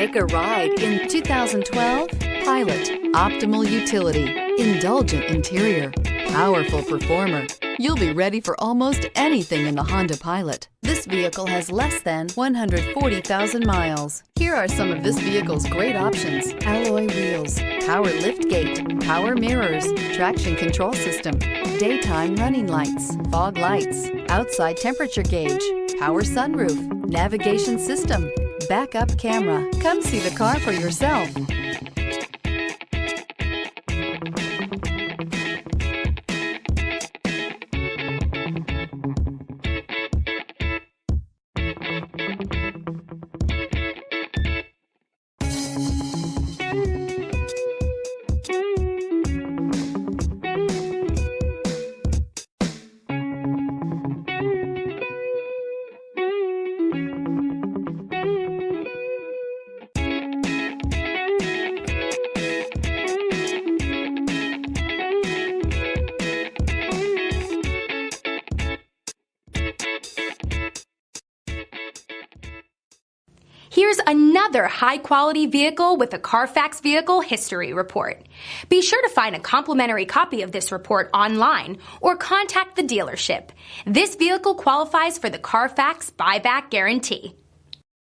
Take a ride in 2012 Pilot. Optimal utility, indulgent interior, powerful performer. You'll be ready for almost anything in the Honda Pilot. This vehicle has less than 140,000 miles. Here are some of this vehicle's great options: alloy wheels, power liftgate, power mirrors, traction control system, daytime running lights, fog lights, outside temperature gauge, power sunroof, navigation system, backup camera. Come see the car for yourself. Here's another high-quality vehicle with a Carfax Vehicle History Report. Be sure to find a complimentary copy of this report online or contact the dealership. This vehicle qualifies for the Carfax Buyback Guarantee.